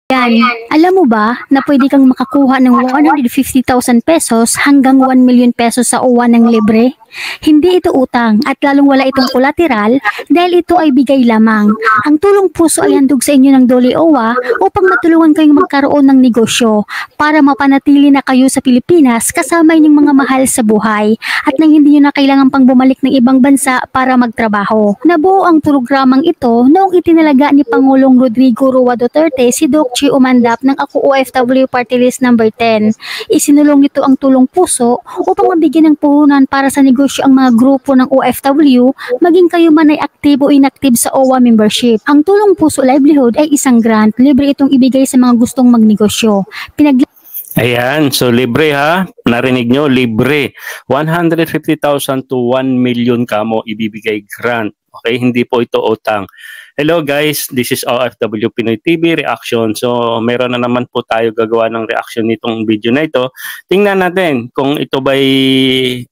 Yan. Alam mo ba na pwede kang makakuha ng 150,000 pesos hanggang 1 million pesos sa OWA ng libre? Hindi ito utang at lalong wala itong collateral dahil ito ay bigay lamang. Ang tulong puso ay handog sa inyo ng Dole OWA upang matulungan kayong magkaroon ng negosyo para mapanatili na kayo sa Pilipinas kasama inyong mga mahal sa buhay at nang hindi nyo na kailangan pang bumalik ng ibang bansa para magtrabaho. Nabuo ang programang ito noong itinalaga ni Pangulong Rodrigo Roa Duterte si Doc Chi Umandap ng Ako OFW Party List number 10. Isinulong nito ang tulong puso upang mabigyan ng puhunan para sa negosyo ang mga grupo ng OFW, maging kayo man ay active o inactive sa OWA membership. Ang tulong puso livelihood ay isang grant. Libre itong ibigay sa mga gustong magnegosyo. Ayan, so libre ha. Narinig nyo, libre. 150,000 to 1 million kamo ibibigay grant. Okay, hindi po ito utang. Hello guys, this is OFW Pinoy TV Reaction. So meron na naman po tayo gagawa ng reaction nitong video na ito. Tingnan natin kung ito ba'y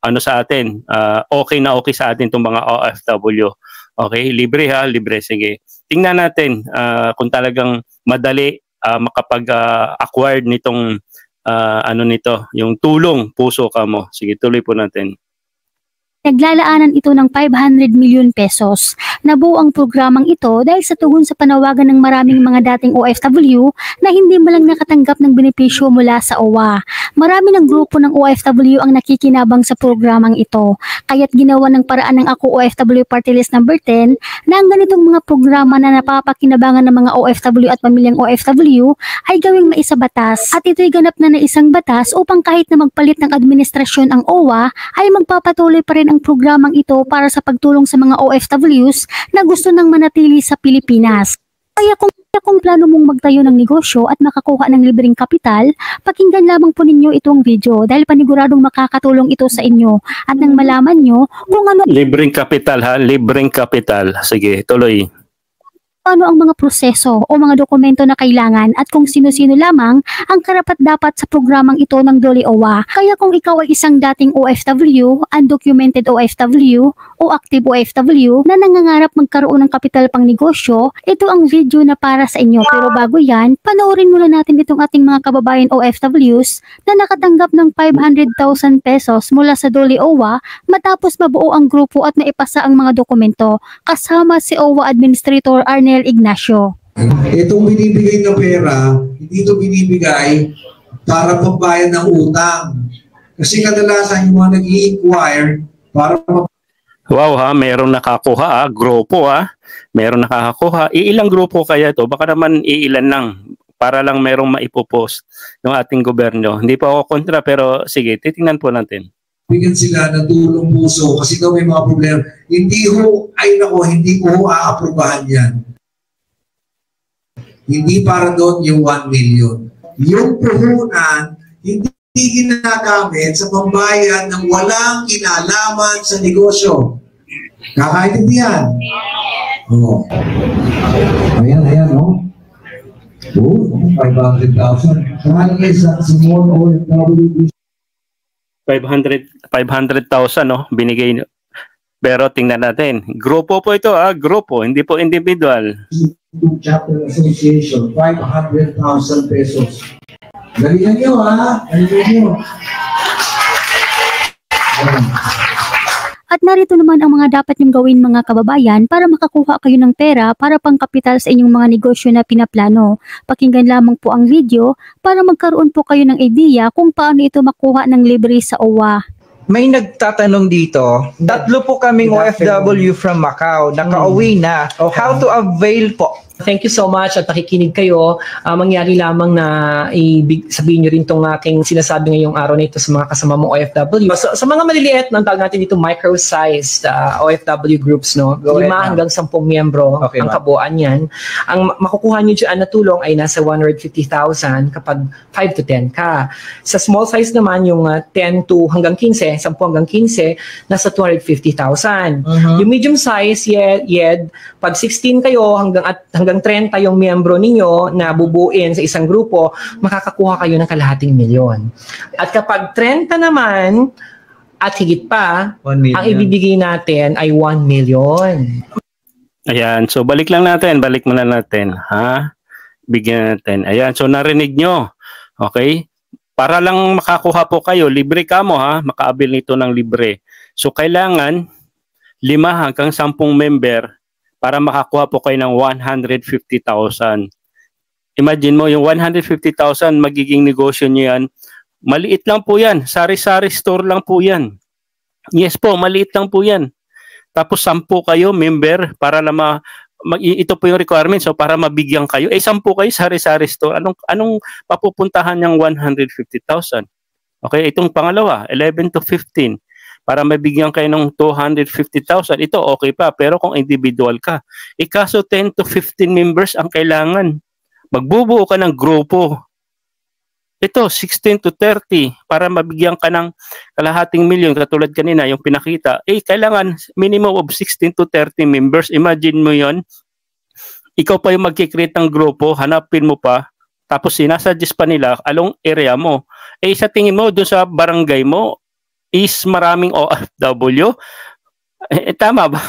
ano sa atin, okay na okay sa atin itong mga OFW. Okay, libre ha, libre. Sige, tingnan natin kung talagang madali makapag-acquire nitong ano nito, yung tulong puso kamo. Sige, tuloy po natin. Naglalaanan ito ng 500 million pesos. Nabuo ang programang ito dahil sa tugon sa panawagan ng maraming mga dating OFW na hindi malang nakatanggap ng benepisyo mula sa OWA. Marami ng grupo ng OFW ang nakikinabang sa programang ito. Kaya't ginawa ng paraan ng Ako OFW Party List number 10 na ang ganitong mga programa na napapakinabangan ng mga OFW at pamilyang OFW ay gawing maisabatas. At ito'y ganap na isang batas upang kahit na magpalit ng administrasyon ang OWA ay magpapatuloy pa rin ang programang ito para sa pagtulong sa mga OFWs na gusto nang manatili sa Pilipinas. Kaya kung plano mong magtayo ng negosyo at makakuha ng libreng kapital, pakinggan lamang po ninyo itong video dahil paniguradong makakatulong ito sa inyo at nang malaman nyo kung ano libreng kapital ha, libreng kapital. Sige, tuloy. Ano ang mga proseso o mga dokumento na kailangan at kung sino-sino lamang ang karapat-dapat sa programang ito ng Dole OWA. Kaya kung ikaw ay isang dating OFW, undocumented OFW o active OFW na nangangarap magkaroon ng kapital pang negosyo, ito ang video na para sa inyo. Pero bago yan, panoorin muna natin itong ating mga kababayan OFWs na nakatanggap ng 500,000 pesos mula sa Dole OWA matapos mabuo ang grupo at naipasa ang mga dokumento kasama si OWA Administrator Arnel Ignacio. Itong binibigay na pera, hindi ito binibigay para pambayad ng utang. Kasi kadalasan yung mga nag-i-inquire para wow ha, merong nakakuha grupo merong nakakakuha. Iilang grupo kaya ito? Baka naman iilan lang para lang merong maipopost ng ating gobyerno. Hindi pa ako kontra pero sige, titingnan po natin. Bigyan sila ng tulong puso kasi daw may mga problema. Hindi ko aaprubahan yan. Hindi para doon yung 1 million. Yung puhunan, hindi ginagamit sa pambayad ng walang kinalaman sa negosyo. Kakaintindihan? Oo. Ayan, no? Oo, 500,000. Saan kayo sa small OFW? 500,000 no, binigay. Pero tingnan natin. Grupo po ito grupo, hindi po individual. Chapter Association, 500,000 pesos. Galingan nyo galingan nyo. At narito naman ang mga dapat niyong gawin mga kababayan para makakuha kayo ng pera para pangkapital sa inyong mga negosyo na pinaplano. Pakinggan lamang po ang video para magkaroon po kayo ng idea kung paano ito makuha ng libre sa OWA. May nagtatanong dito, tatlo po kaming OFW from Macau, nakauwi na. Okay. How to avail po? Thank you so much at nakikinig kayo. Mangyari lamang na sabihin nyo rin itong aking sinasabi ngayong araw na ito sa mga kasama mong OFW. So, sa mga maliliit, ang tawag natin dito micro-sized OFW groups, no? 5 hanggang 10 miyembro ang kabuuan yan. Ang makukuha nyo dyan na tulong ay nasa 150,000 kapag 5 to 10 ka. Sa small size naman, yung 10 to hanggang 15, 10 hanggang 15, nasa 250,000. Yung medium size, pag 16 kayo hanggang 30 yung miyembro ninyo na bubuin sa isang grupo, makakakuha kayo ng kalahating milyon. At kapag 30 naman at higit pa, ang ibibigay natin ay 1 million. Ayan, so balik muna natin, ha? Bigyan natin. Ayan, so narinig nyo. Okay? Para lang makakuha po kayo, libre ka mo ha, makaabil nito ng libre. So kailangan 5 hanggang 10 member para makakuha po kayo ng 150,000. Imagine mo, yung 150,000 magiging negosyo nyo yan. Maliit lang po yan. Sari-sari store lang po yan. Yes po, maliit lang po yan. Tapos 10 kayo, member, para na ito po yung requirement. So para mabigyan kayo, 10 kayo, sari-sari store. Anong papupuntahan ng 150,000? Okay, itong pangalawa, 11 to 15. Para mabigyan kayo ng 250,000, ito okay pa. Pero kung individual ka, kaso 10 to 15 members ang kailangan. Magbubuo ka ng grupo. Ito, 16 to 30 para mabigyan ka ng kalahating milyon katulad kanina yung pinakita. Kailangan minimum of 16 to 30 members. Imagine mo yon. Ikaw pa yung magkikreate ng grupo, hanapin mo pa, tapos sinasuggest pa nila along area mo. Sa tingin mo, doon sa barangay mo, is maraming OFW? Tama ba?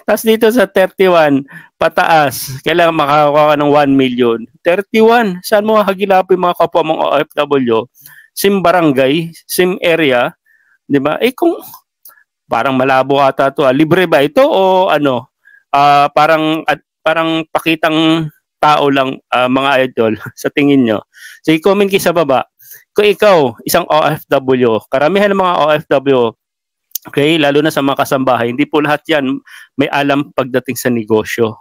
Tapos dito sa 31, pataas, kailangan makakakuha ka ng 1 million. 31, saan mo hagilapin mga kapwa mong OFW? Same barangay, same area, di ba? Kung parang malabo ata to, libre ba ito o ano? Parang pakitang tao lang mga idol sa tingin nyo. So i-comment kayo sa baba. Kung ikaw, isang OFW, karamihan ng mga OFW, okay, lalo na sa mga kasambahay, hindi po lahat yan may alam pagdating sa negosyo.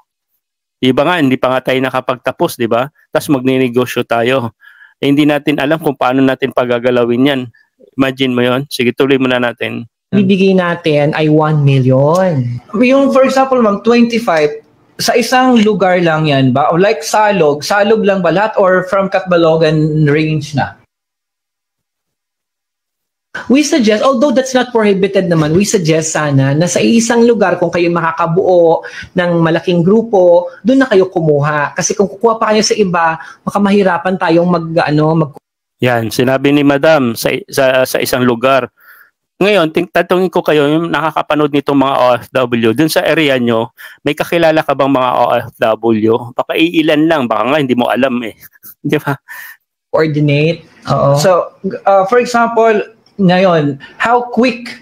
Iba nga, hindi pa nga tayo nakapagtapos, di ba? Tapos magninegosyo tayo. Hindi natin alam kung paano natin pagagalawin yan. Imagine mo yon. Sige, tuloy muna natin. Bibigay natin ay 1 million. Yung for example, ma'am, 25, sa isang lugar lang yan ba? O like Salog lang ba lahat or from Catbalogan range na? We suggest, although that's not prohibited naman, we suggest sana na sa isang lugar kung kayo makakabuo ng malaking grupo, doon na kayo kumuha. Kasi kung kukuha pa kayo sa iba, makamahirapan tayong Yan, sinabi ni Madam sa isang lugar. Ngayon, tatanungin ko kayo, yung nakakapanood nitong mga OFW, dun sa area nyo, may kakilala ka bang mga OFW? Baka iilan lang, baka nga hindi mo alam eh. Di ba? Coordinate. Oo. So, for example, ngayon, how quick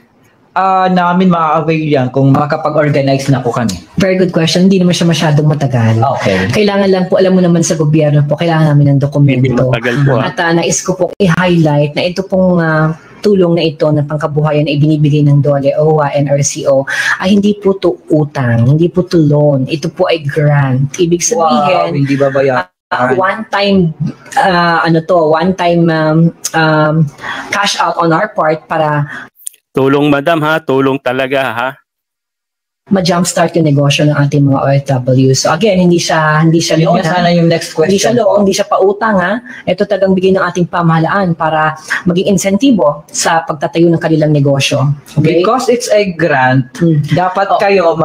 namin ma-avail yan kung makapag-organize na po kami? Very good question. Hindi naman siya masyadong matagal. Okay. Kailangan lang po, alam mo naman sa gobyerno po, kailangan namin ng Hindi dokumento. matagal po. At nais ko po i-highlight na ito pong tulong na ito ng pangkabuhayan na ibinibigay ng DOLE, OWA, NRCO ay hindi po to utang, hindi po to loan. Ito po ay grant. Ibig sabihin, hindi ba bayan? one-time cash out on our part para Tulong Madam ha, tulong talaga ha. ma-jumpstart yung negosyo ng ating mga OFW. So again, hindi siya Yun loan. sana yung next Hindi siya question. loan, hindi siya pautang ha. Ito talagang bigay ng ating pamahalaan para maging insentibo sa pagtatayo ng kanilang negosyo. Okay? Because it's a grant, dapat kayo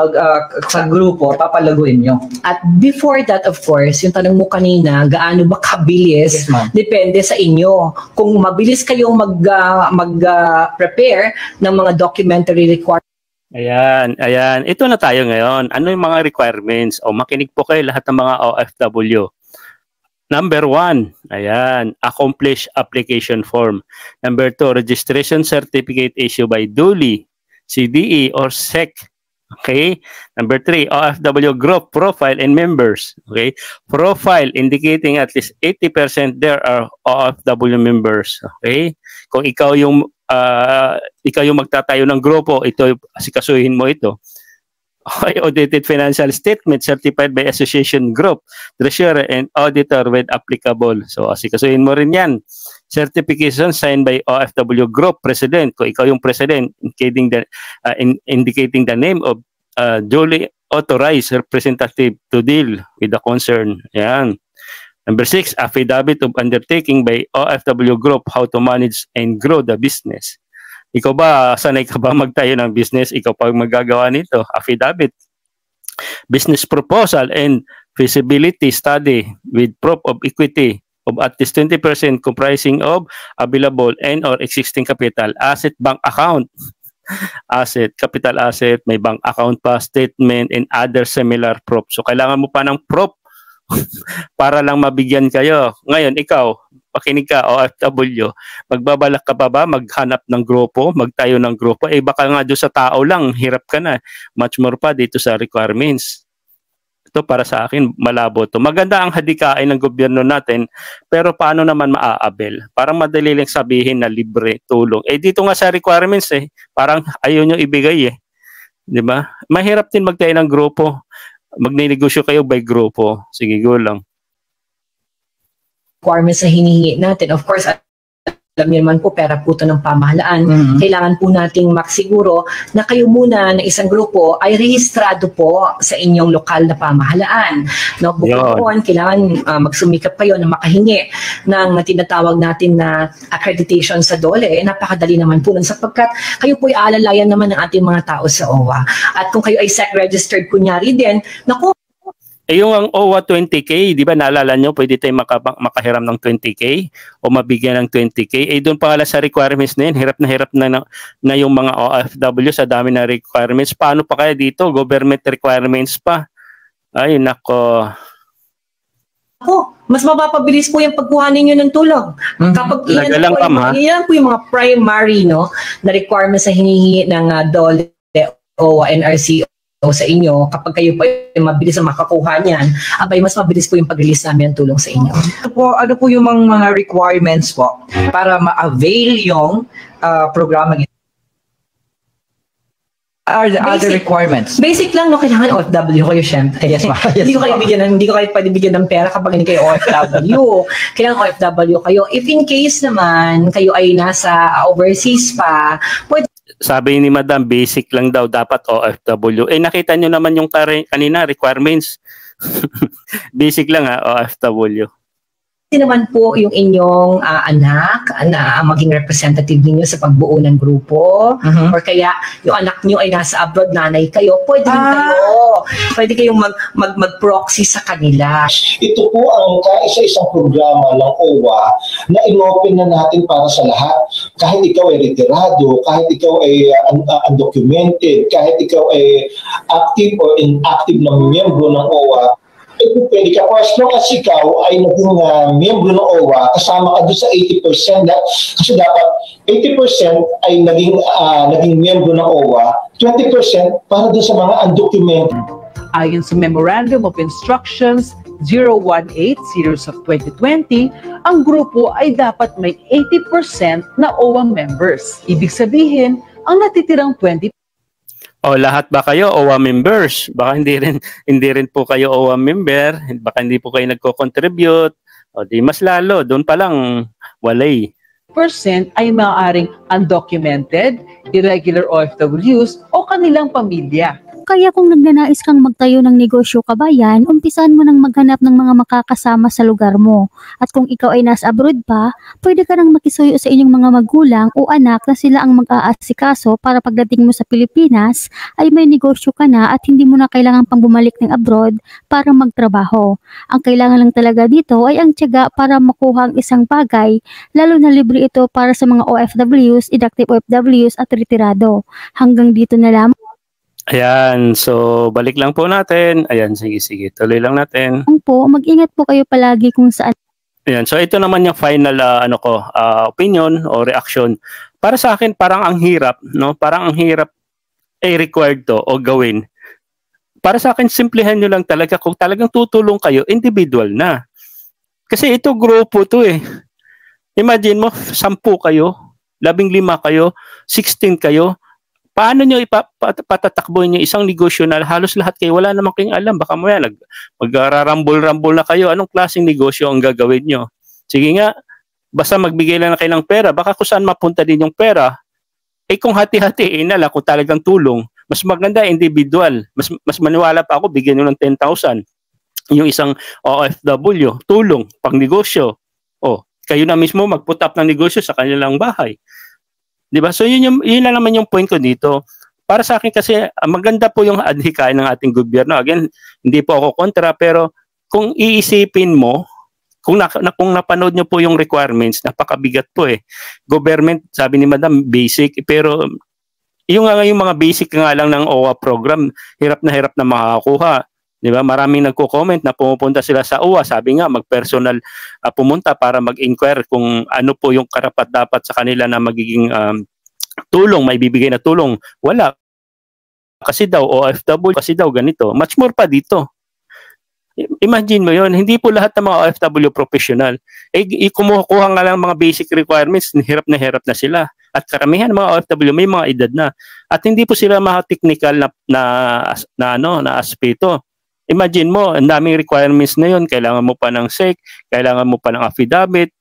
sa grupo, papalaguin nyo. At before that, of course, yung tanong mo kanina, gaano ba kabilis? Yes, ma'am. Depende sa inyo. Kung mabilis kayong mag-prepare ng mga documentary requirements, Ayan. Ito na tayo ngayon. Ano yung mga requirements? Makinig po kayo lahat ng mga OFW. Number 1, ayan, accomplish application form. Number 2, registration certificate issued by DOLE, CDE, or SEC. Okay? Number 3, OFW group profile and members. Okay? Profile indicating at least 80% there are OFW members. Okay? Kung ikaw yung magtatayo ng grupo, ito asikasuhin mo ito. Okay, audited financial statement certified by association group, treasurer and auditor when applicable. So asikasuhin mo rin yan. Certification signed by OFW group president. Kung ikaw yung president, indicating the name of duly authorized representative to deal with the concern. Yan. Number 6, affidavit of undertaking by OFW group how to manage and grow the business. Ikaw ba, sanay ka ba magtayo ng business? Ikaw pa magagawa nito. Affidavit. Business proposal and feasibility study with proof of equity of at least 20% comprising of available and or existing capital, asset, bank account. Asset, capital asset, may bank account pa, statement, and other similar proof. So, kailangan mo pa ng proof. para lang mabigyan kayo. Ngayon, ikaw, pakinig ka, OFW, magbabalak ka pa ba maghanap ng grupo, magtayo ng grupo? Eh baka nga doon sa tao lang, hirap ka na. Much more pa dito sa requirements. Ito para sa akin, malabo to. Maganda ang hadikain ng gobyerno natin, pero paano naman maaabel? Parang madali lang sabihin na libre, tulong. Eh dito nga sa requirements parang ayaw nyo ibigay Di ba? Mahirap din magtayo ng grupo. Magnenegosyo kayo by grupo. Sige, go lang. Requirements na hinihingi natin. Of course, alam niyo naman po, pera po ito ng pamahalaan. Kailangan po nating maksiguro na kayo muna na isang grupo ay rehistrado po sa inyong lokal na pamahalaan. No, bukod doon, kailangan magsumikap kayo na makahingi ng tinatawag natin na accreditation sa DOLE. Napakadali naman po nun sapagkat kayo po ay aalalayan naman ng ating mga tao sa OWA. At kung kayo ay SEC-registered kunyari din, naku, yung ang OWA 20K, di ba naalala nyo, pwede tayo makahiram ng 20K o mabigyan ng 20K. Doon pa pala sa requirements na yun, hirap na yung mga OFW sa dami na requirements. Paano pa kaya dito? Government requirements pa. Ay, nako. Mas mapapabilis po yung pagkuha ninyo ng tulong. Kapag iyan po yung mga primary na requirements na hinihingi ng DOLE, OWA, NRCO sa inyo, kapag kayo po ay mabilis ang makakuha niyan, abay mas mabilis po yung pag-release namin ng tulong sa inyo. Ano po yung mga requirements po para ma-avail yung programa ito? Are the other requirements? Basic lang, kailangan OFW kayo, syempre. Yes, ma'am. Yes, hindi ko kayo pwede bigyan ng pera kapag hindi kayo OFW. Kailangan OFW kayo. If in case naman, kayo ay nasa overseas pa, pwede. Sabi ni Madam, basic lang daw dapat OFW. Nakita nyo naman yung kanina requirements. Basic lang OFW. Hindi naman po yung inyong anak na maging representative ninyo sa pagbuo ng grupo or kaya yung anak nyo ay nasa abroad, nanay kayo, pwede rin kayo. Pwede kayong mag-proxy sa kanila. Ito po ang kaisa-isang programa ng OWA na inopen na natin para sa lahat. Kahit ikaw ay retirado, kahit ikaw ay undocumented, kahit ikaw ay active or inactive na miyembro ng OWA, pwede ka po as long as ikaw ay naging miyembro ng OWA, kasama ka doon sa 80%. Kasi dapat 80% ay naging miyembro ng OWA, 20% para doon sa mga undocumented. Ayon sa Memorandum of Instructions 018 Series of 2020, ang grupo ay dapat may 80% na OWA members. Ibig sabihin, ang natitirang 20%. Lahat ba kayo OWA members? Baka hindi rin po kayo OWA member, baka hindi po kayo nagko-contribute. Di mas lalo, doon pa lang walay. % ay maaaring undocumented, irregular OFWs o kanilang pamilya. Kaya kung nagnanais kang magtayo ng negosyo kabayan, umpisan mo nang maghanap ng mga makakasama sa lugar mo. At kung ikaw ay nasa abroad pa, pwede ka nang makisuyo sa inyong mga magulang o anak na sila ang mag-aasikaso para pagdating mo sa Pilipinas ay may negosyo ka na at hindi mo na kailangan pang bumalik ng abroad para magtrabaho. Ang kailangan lang talaga dito ay ang tiyaga para makuha ang isang bagay, lalo na libre ito para sa mga OFWs, inactive OFWs at retirado. Hanggang dito na lamang. Ayan, so balik lang po natin. Ayan, sige, tuloy lang natin. Mag-ingat po kayo palagi kung saan. Ayan, so ito naman yung final opinion o reaction. Para sa akin, parang ang hirap, no? Parang ang hirap required to o gawin. Para sa akin, simplihan nyo lang talaga. Kung talagang tutulong kayo, individual na. Kasi ito grupo to Imagine mo, 10 kayo, 15 kayo, 16 kayo. Paano nyo patatakbuhin yung isang negosyo na halos lahat kayo wala naman kayong alam? Baka mo yan, mag-rarambol-rambol na kayo. Anong klaseng negosyo ang gagawin nyo? Sige nga, basta magbigay lang na kayo ng pera. Baka kung saan mapunta din yung pera. Kung hati-hatiin na lang, kung talagang tulong, mas maganda individual. Mas maniwala pa ako, bigyan nyo ng 10,000. Yung isang OFW, tulong, pang negosyo. Kayo na mismo mag-put up ng negosyo sa kanilang bahay. Diba? So yun na naman yung point ko dito. Para sa akin kasi maganda po yung adhikain ng ating gobyerno. Again, hindi po ako kontra, pero kung iisipin mo, kung napanood nyo po yung requirements, napakabigat po Government, sabi ni Madam, basic, pero yung mga basic nga lang ng OWA program, hirap na makakakuha. Di ba? Maraming nagko-comment na pumupunta sila sa OWA. Sabi nga, mag-personal pumunta para mag-inquire kung ano po yung karapat-dapat sa kanila na magiging tulong, may bibigay na tulong. Wala. Kasi daw, OFW, kasi daw ganito. Much more pa dito. Imagine mo yon, hindi po lahat ng mga OFW professional. Kumukuha nga lang mga basic requirements, hirap na sila. At karamihan ng mga OFW may mga edad na. At hindi po sila mga technical na aspeto. Imagine mo, ang daming requirements na yun. Kailangan mo pa ng SEC, kailangan mo pa ng affidavit.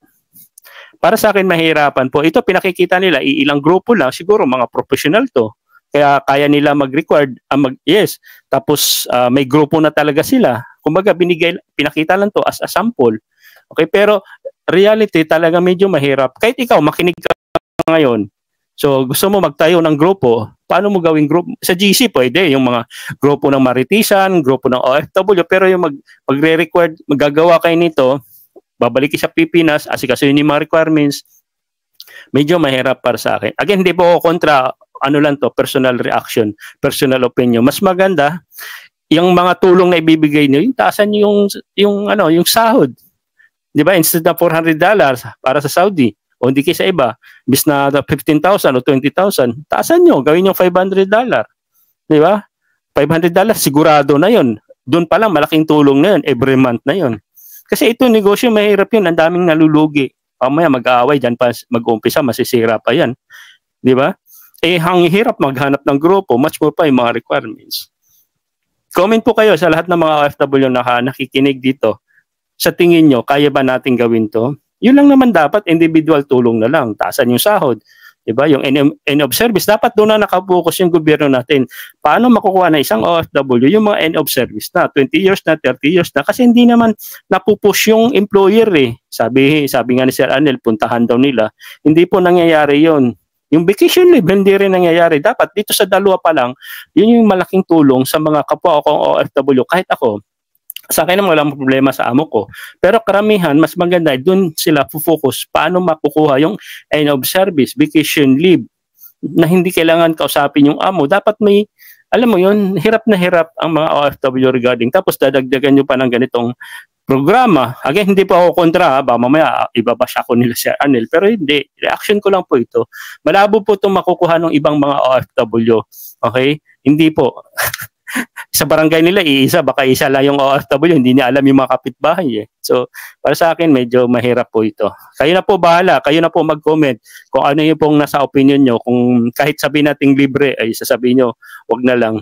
Para sa akin, mahirapan po. Ito, pinakikita nila, ilang grupo lang, siguro mga professional to. Kaya kaya nila mag-record, yes. Tapos may grupo na talaga sila. Kumbaga, pinakita lang to as a sample. Okay, pero reality talaga medyo mahirap. Kahit ikaw, makinig ka ngayon. So, gusto mo magtayo ng grupo, paano mo gawing grupo? Sa GC pwede, yung mga grupo ng Maritisan, grupo ng OFW, pero yung magre-record, magagawa kayo nito, babalik sa Pilipinas, asikasuhin yung mga requirements, medyo mahirap para sa akin. Again, hindi po ako kontra, personal reaction, personal opinion. Mas maganda, yung mga tulong na ibibigay nyo, yung taasan nyo yung sahod. Di ba? Instead na $400 para sa Saudi, o hindi kayo sa iba, bis na 15,000 o 20,000, taasan nyo, gawin yung $500. Di ba? $500, sigurado na yun. Doon pa lang, malaking tulong na yun, every month na yun. Kasi ito, negosyo, mahirap yun, ang daming nalulugi. Pamaya mag-aaway, dyan pa mag-umpisa, masisira pa yan. Di ba? Ang hirap maghanap ng grupo, much more pa yung mga requirements. Comment po kayo sa lahat ng mga OFW na nakikinig dito. Sa tingin nyo, kaya ba natin gawin to? Yun lang naman dapat, individual tulong na lang. Taasan yung sahod. Diba? Yung end of service, dapat doon na nakapokus yung gobyerno natin. Paano makukuha na isang OFW yung mga end of service na 20 years na, 30 years na, kasi hindi naman napupush yung employer eh. Sabi nga ni Sir Anel, puntahan daw nila. Hindi po nangyayari yon. Yung vacation leave, hindi rin nangyayari. Dapat dito sa dalawa pa lang, yun yung malaking tulong sa mga kapwa kong OFW. Kahit ako, sa akin naman walang problema sa amo ko. Pero karamihan, mas maganda, dun sila focus paano makukuha yung end of service, vacation leave, na hindi kailangan kausapin yung amo. Dapat may, alam mo yun, hirap na hirap ang mga OFW regarding. Tapos dadagdagan nyo pa ng ganitong programa. Again, hindi po ako kontra, ba mamaya ibabash ako nila si Anel. Pero hindi, reaction ko lang po ito. Malabo po itong makukuha ng ibang mga OFW. Okay? Hindi po. Sa barangay nila, iisa, baka isa lang yung OFW, hindi niya alam yung mga kapitbahay eh. So, para sa akin, medyo mahirap po ito. Kayo na po bahala, kayo na po mag-comment kung ano yung pong nasa opinion nyo. Kung kahit sabihin natin libre, ay sasabihin nyo, wag na lang.